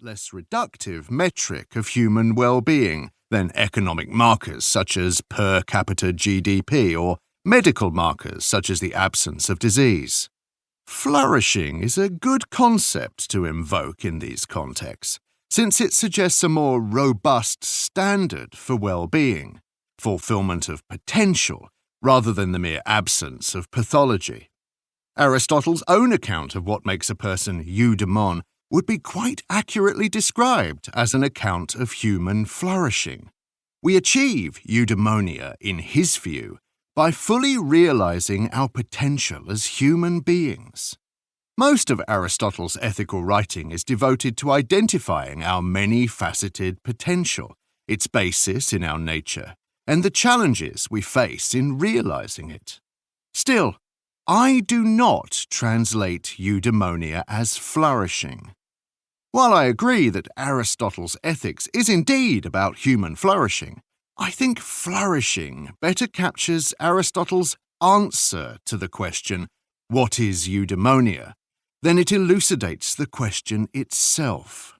less reductive metric of human well-being than economic markers such as per capita GDP or medical markers such as the absence of disease. Flourishing is a good concept to invoke in these contexts, since it suggests a more robust standard for well-being, fulfillment of potential, rather than the mere absence of pathology. Aristotle's own account of what makes a person eudaimon would be quite accurately described as an account of human flourishing. We achieve eudaimonia, in his view, by fully realizing our potential as human beings. Most of Aristotle's ethical writing is devoted to identifying our many-faceted potential, its basis in our nature, and the challenges we face in realizing it. Still, I do not translate eudaimonia as flourishing. While I agree that Aristotle's ethics is indeed about human flourishing, I think flourishing better captures Aristotle's answer to the question, what is eudaimonia, than it elucidates the question itself.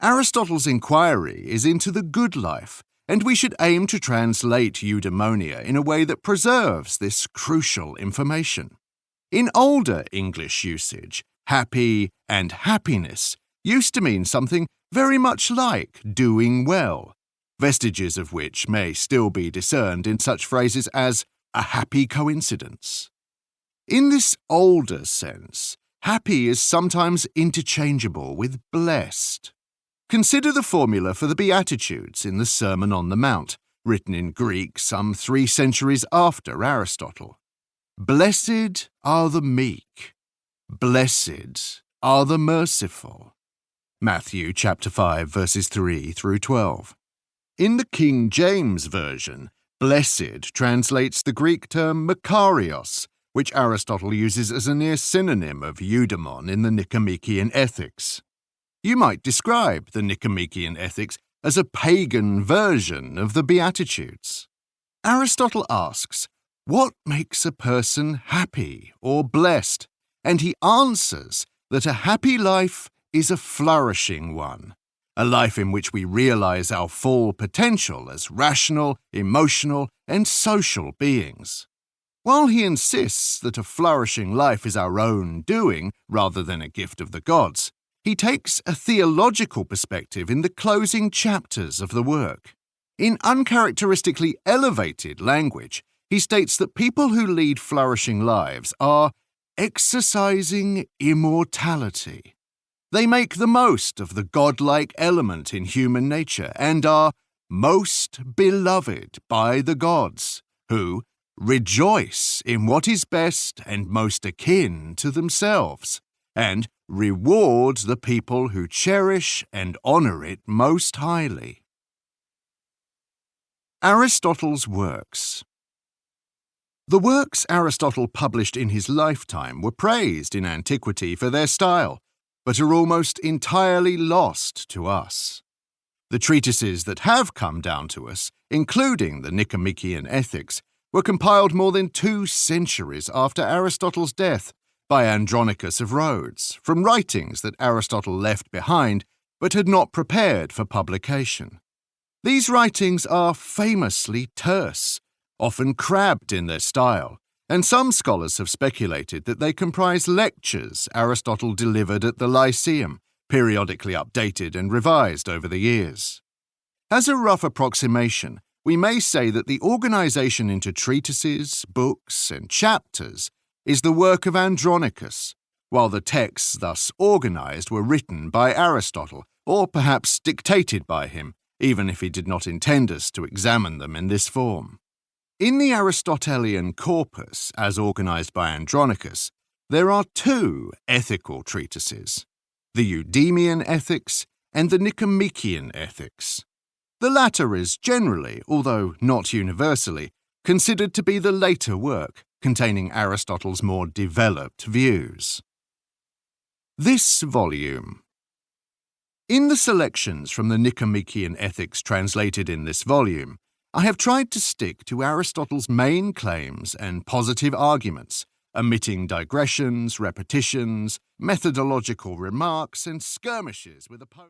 Aristotle's inquiry is into the good life, and we should aim to translate eudaimonia in a way that preserves this crucial information. In older English usage, happy and happiness used to mean something very much like doing well, vestiges of which may still be discerned in such phrases as a happy coincidence. In this older sense, happy is sometimes interchangeable with blessed. Consider the formula for the Beatitudes in the Sermon on the Mount, written in Greek some 3 centuries after Aristotle. Blessed are the meek. Blessed are the merciful. Matthew chapter 5, verses 3 through 12. In the King James Version, blessed translates the Greek term makarios, which Aristotle uses as a near synonym of eudaimon in the Nicomachean Ethics. You might describe the Nicomachean Ethics as a pagan version of the Beatitudes. Aristotle asks, what makes a person happy or blessed? And he answers that a happy life is a flourishing one, a life in which we realize our full potential as rational, emotional, and social beings. While he insists that a flourishing life is our own doing rather than a gift of the gods, he takes a theological perspective in the closing chapters of the work. In uncharacteristically elevated language, he states that people who lead flourishing lives are exercising immortality. They make the most of the godlike element in human nature and are most beloved by the gods, who rejoice in what is best and most akin to themselves, and reward the people who cherish and honor it most highly. Aristotle's works. The works Aristotle published in his lifetime were praised in antiquity for their style, but are almost entirely lost to us. The treatises that have come down to us, including the Nicomachean Ethics, were compiled more than 2 centuries after Aristotle's death by Andronicus of Rhodes, from writings that Aristotle left behind but had not prepared for publication. These writings are famously terse, often crabbed in their style, and some scholars have speculated that they comprise lectures Aristotle delivered at the Lyceum, periodically updated and revised over the years. As a rough approximation, we may say that the organization into treatises, books, and chapters is the work of Andronicus, while the texts thus organized were written by Aristotle, or perhaps dictated by him, even if he did not intend us to examine them in this form. In the Aristotelian corpus, as organized by Andronicus, there are 2 ethical treatises, the Eudemian Ethics and the Nicomachean Ethics. The latter is generally, although not universally, considered to be the later work, containing Aristotle's more developed views. This volume. In the selections from the Nicomachean Ethics translated in this volume, I have tried to stick to Aristotle's main claims and positive arguments, omitting digressions, repetitions, methodological remarks, and skirmishes with opponents.